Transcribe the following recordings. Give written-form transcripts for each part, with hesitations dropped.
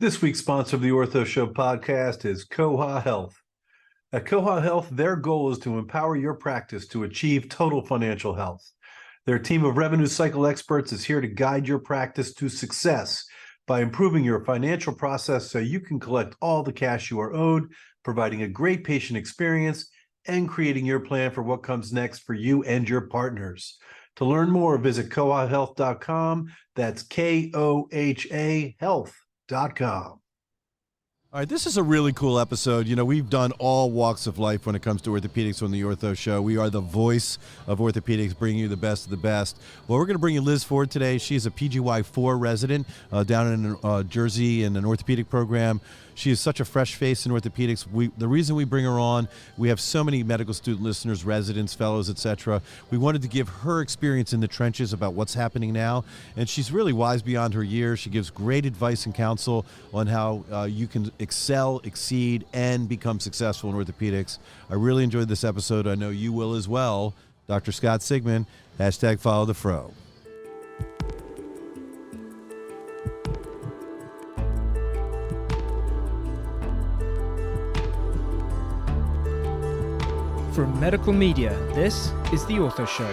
This week's sponsor of the Ortho Show podcast is Koha Health. At Koha Health, their goal is to empower your practice to achieve total financial health. Their team of revenue cycle experts is here to guide your practice to success by improving your financial process so you can collect all the cash you are owed, providing a great patient experience, and creating your plan for what comes next for you and your partners. To learn more, visit kohahealth.com. That's KOHA Health.com. All right, this is a really cool episode. You know, we've done all walks of life when it comes to orthopedics on the Ortho Show. We are the voice of orthopedics, bringing you the best of the best. Well, we're going to bring you Liz Ford today. She's a PGY4 resident down in Jersey in an orthopedic program. She is such a fresh face in orthopedics. The reason we bring her on, we have so many medical student listeners, residents, fellows, etc. We wanted to give her experience in the trenches about what's happening now, and she's really wise beyond her years. She gives great advice and counsel on how you can excel, exceed, and become successful in orthopedics. I really enjoyed this episode. I know you will as well. Dr. Scott Sigman, #follow the fro. From Medical Media, this is The Ortho Show.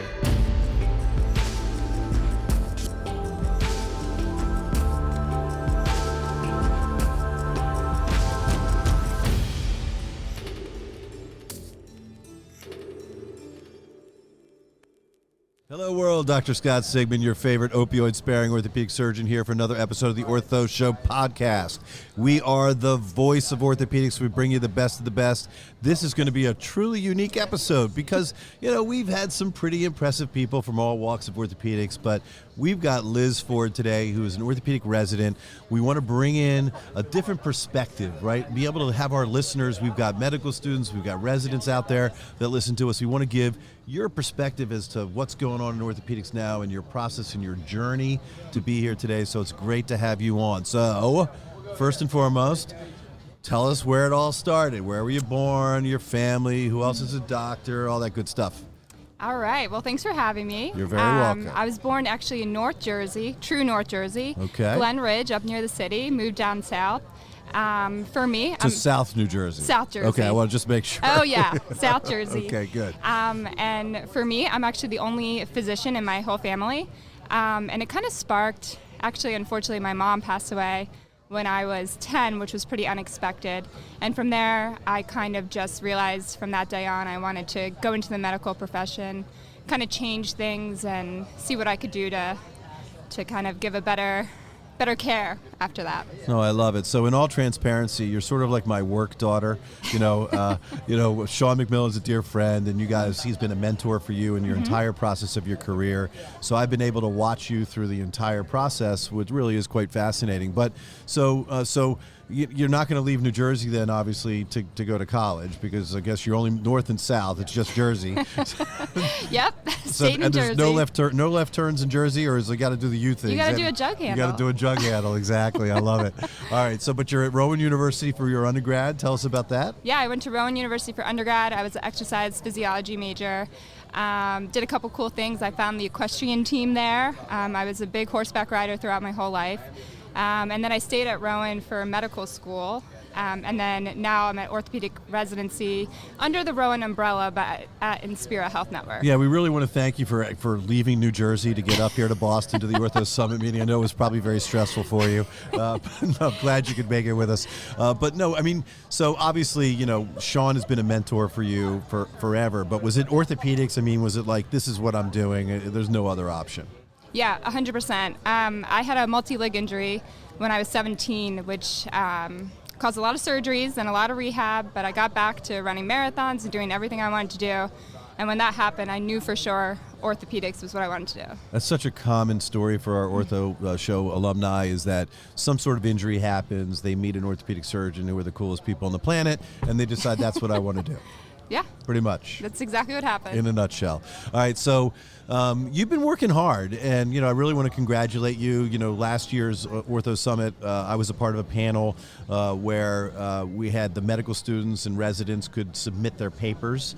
Hello world, Dr. Scott Sigman, your favorite opioid-sparing orthopedic surgeon, here for another episode of the Ortho Show podcast. We are the voice of orthopedics. We bring you the best of the best. This is going to be a truly unique episode because, you know, we've had some pretty impressive people from all walks of orthopedics, but we've got Liz Ford today, who is an orthopedic resident. We want to bring in a different perspective, right? Be able to have our listeners. We've got medical students, we've got residents out there that listen to us. We want to give your perspective as to what's going on in orthopedics now and your process and your journey to be here today. So it's great to have you on. So first and foremost, tell us where it all started. Where were you born, your family, who else is a doctor, all that good stuff. All right. Well, thanks for having me. You're very welcome. I was born actually in North Jersey, true North Jersey. Okay. Glen Ridge, up near the city. Moved down south. For me, to South New Jersey. South Jersey. Okay, I want to just make sure. Oh yeah, South Jersey. Okay, good. And for me, I'm actually the only physician in my whole family, and it kind of sparked. Actually, unfortunately, my mom passed away when I was 10, which was pretty unexpected. And from there, I kind of just realized from that day on, I wanted to go into the medical profession, kind of change things and see what I could do to kind of give a better care after that. No, I love it. So in all transparency, you're sort of like my work daughter. You know, Sean McMillan's a dear friend, and you guys, he's been a mentor for you in your entire process of your career. So I've been able to watch you through the entire process, which really is quite fascinating. But so you're not going to leave New Jersey then, obviously, to go to college, because I guess you're only north and south. It's just Jersey. Yep, so, stayed in and Jersey. there's no left turns in Jersey, or is you got to do the U thing? You got to do a jug handle. You got to do a jug handle, exactly. I love it. All right, so but you're at Rowan University for your undergrad. Tell us about that. Yeah, I went to Rowan University for undergrad. I was an exercise physiology major. Did a couple cool things. I found the equestrian team there. I was a big horseback rider throughout my whole life. And then I stayed at Rowan for medical school. And then now I'm at orthopedic residency under the Rowan umbrella, but at Inspira Health Network. Yeah, we really want to thank you for leaving New Jersey to get up here to Boston to the Ortho Summit meeting. I know it was probably very stressful for you. But I'm glad you could make it with us. But no, I mean, so obviously, you know, Sean has been a mentor for you for forever. But was it orthopedics? I mean, was it like, this is what I'm doing? There's no other option. Yeah, 100%. I had a multi-leg injury when I was 17, which caused a lot of surgeries and a lot of rehab, but I got back to running marathons and doing everything I wanted to do. And when that happened, I knew for sure orthopedics was what I wanted to do. That's such a common story for our Ortho Show alumni, is that some sort of injury happens, they meet an orthopedic surgeon who are the coolest people on the planet, and they decide that's what I want to do. Yeah. Pretty much. That's exactly what happened. In a nutshell. All right, so you've been working hard, and, you know, I really want to congratulate you. You know, last year's Ortho Summit, I was a part of a panel where we had the medical students and residents could submit their papers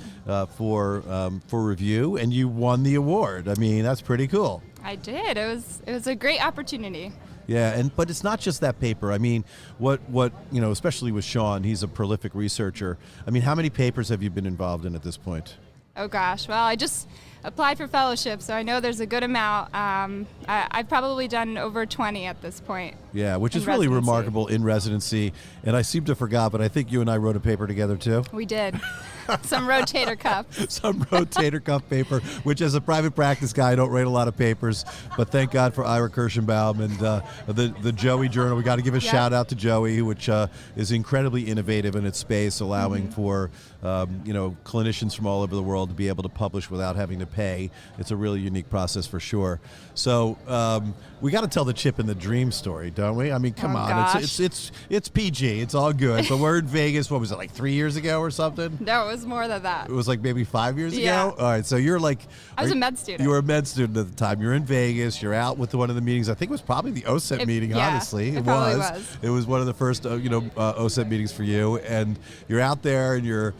for review, and you won the award. I mean, that's pretty cool. I did. It was a great opportunity. Yeah, but it's not just that paper. I mean, what especially with Sean, he's a prolific researcher. I mean, how many papers have you been involved in at this point? Oh gosh, well, I just applied for fellowship, so I know there's a good amount. I've probably done over 20 at this point. Yeah, which is really remarkable in residency. And I seem to forgot, but I think you and I wrote a paper together too. We did. Some rotator cuffs. Some rotator cuff paper, which as a private practice guy, I don't write a lot of papers, but thank God for Ira Kirschenbaum and the Joey Journal. We got to give a shout out to Joey, which is incredibly innovative in its space, allowing for clinicians from all over the world to be able to publish without having to pay. It's a really unique process for sure. So we got to tell the chip and the dream story, don't we? I mean, come on, gosh. it's PG, it's all good. But we're in Vegas. What was it, like 3 years ago or something? No, it was more than that. It was like maybe 5 years Yeah. ago? All right, so you're like... I was a med student. You were a med student at the time. You're in Vegas. You're out with one of the meetings. I think it was probably the OSET meeting, honestly. It probably was. It was one of the first, OSET meetings for you. And you're out there and your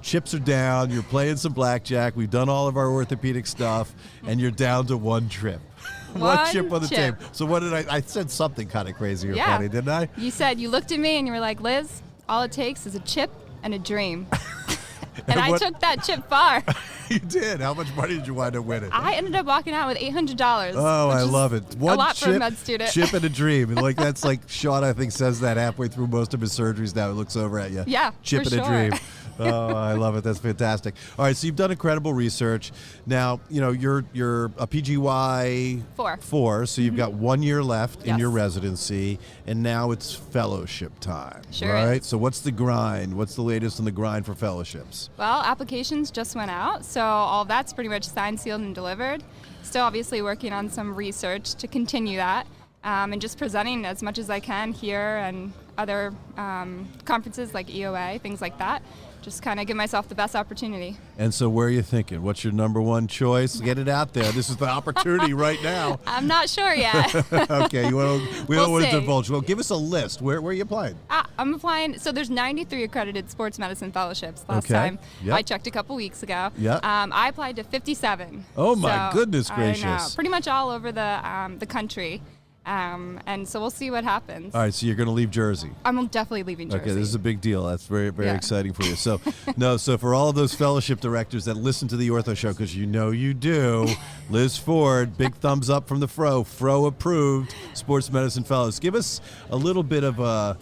chips are down. You're playing some blackjack. We've done all of our orthopedic stuff. And you're down to one trip. One chip on the table. So what did I said something kind of crazy or funny, didn't I? You looked at me and you were like, Liz, all it takes is a chip and a dream. And I took that chip far. You did. How much money did you wind up winning? I ended up walking out with $800. Oh, I love it. A lot for a med student. Chip and a dream. And that's like Sean, I think, says that halfway through most of his surgeries now. He looks over at you. Yeah, Chip for and sure. a dream. Oh, I love it. That's fantastic. All right, so you've done incredible research. Now, you're a PGY 4, so you've got 1 year left in your residency, and now it's fellowship time. Sure right? is. So what's the grind? What's the latest on the grind for fellowships? Well, applications just went out, so all that's pretty much signed, sealed, and delivered. Still obviously working on some research to continue that, and just presenting as much as I can here and other conferences like EOA, things like that. Just kind of give myself the best opportunity. And so where are you thinking? What's your number one choice? Get it out there. This is the opportunity right now. I'm not sure yet. Okay, we don't want to see. divulge. Well, give us a list. Where are you applying? I'm applying. So there's 93 accredited sports medicine fellowships last time. Yep. I checked a couple weeks ago. Yep. I applied to 57. Oh, my goodness gracious. I know. Pretty much all over the country. And so we'll see what happens. All right, so you're going to leave Jersey. I'm definitely leaving Jersey. Okay, this is a big deal. That's very, very exciting for you. So, so for all of those fellowship directors that listen to the Ortho Show, because you know you do, Liz Ford, big thumbs up from the Fro approved sports medicine fellows. Give us a little bit of a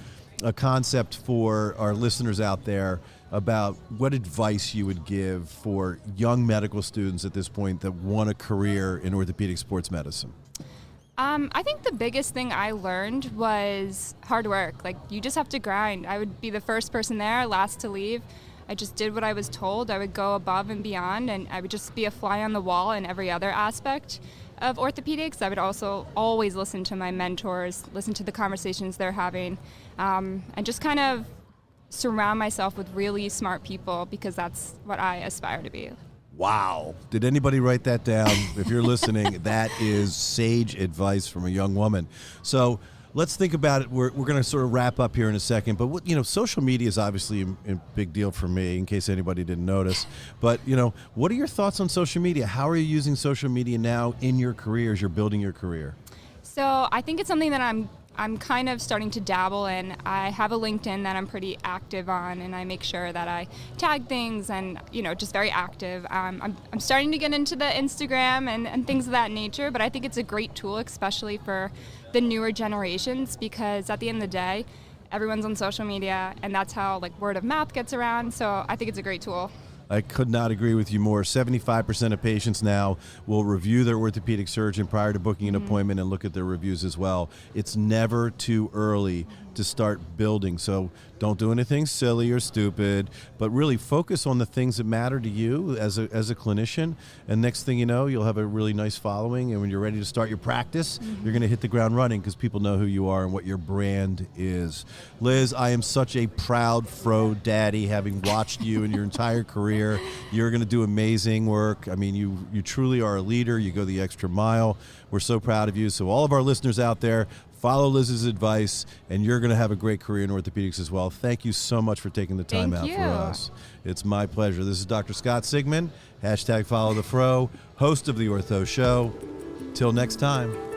concept for our listeners out there about what advice you would give for young medical students at this point that want a career in orthopedic sports medicine. I think the biggest thing I learned was hard work. Like, you just have to grind. I would be the first person there, last to leave. I just did what I was told. I would go above and beyond, and I would just be a fly on the wall in every other aspect of orthopedics. I would also always listen to my mentors, listen to the conversations they're having, and just kind of surround myself with really smart people, because that's what I aspire to be. Wow. Did anybody write that down? If you're listening, that is sage advice from a young woman. So let's think about it. We're going to sort of wrap up here in a second. But, social media is obviously a big deal for me, in case anybody didn't notice. But, what are your thoughts on social media? How are you using social media now in your career as you're building your career? So I think it's something that I'm kind of starting to dabble in. I have a LinkedIn that I'm pretty active on, and I make sure that I tag things and, just very active. I'm starting to get into the Instagram and things of that nature, but I think it's a great tool, especially for the newer generations, because at the end of the day, everyone's on social media, and that's how word of mouth gets around. So I think it's a great tool. I could not agree with you more. 75% of patients now will review their orthopedic surgeon prior to booking an appointment and look at their reviews as well. It's never too early to start building. So don't do anything silly or stupid, but really focus on the things that matter to you as a clinician. And next thing you know, you'll have a really nice following. And when you're ready to start your practice, you're going to hit the ground running, because people know who you are and what your brand is. Liz, I am such a proud Fro daddy, having watched you in your entire career. You're going to do amazing work. I mean, you truly are a leader. You go the extra mile. We're so proud of you. So all of our listeners out there, follow Liz's advice, and you're going to have a great career in orthopedics as well. Thank you so much for taking the time out for us. It's my pleasure. This is Dr. Scott Sigman, #FollowTheFro, host of The Ortho Show. Till next time.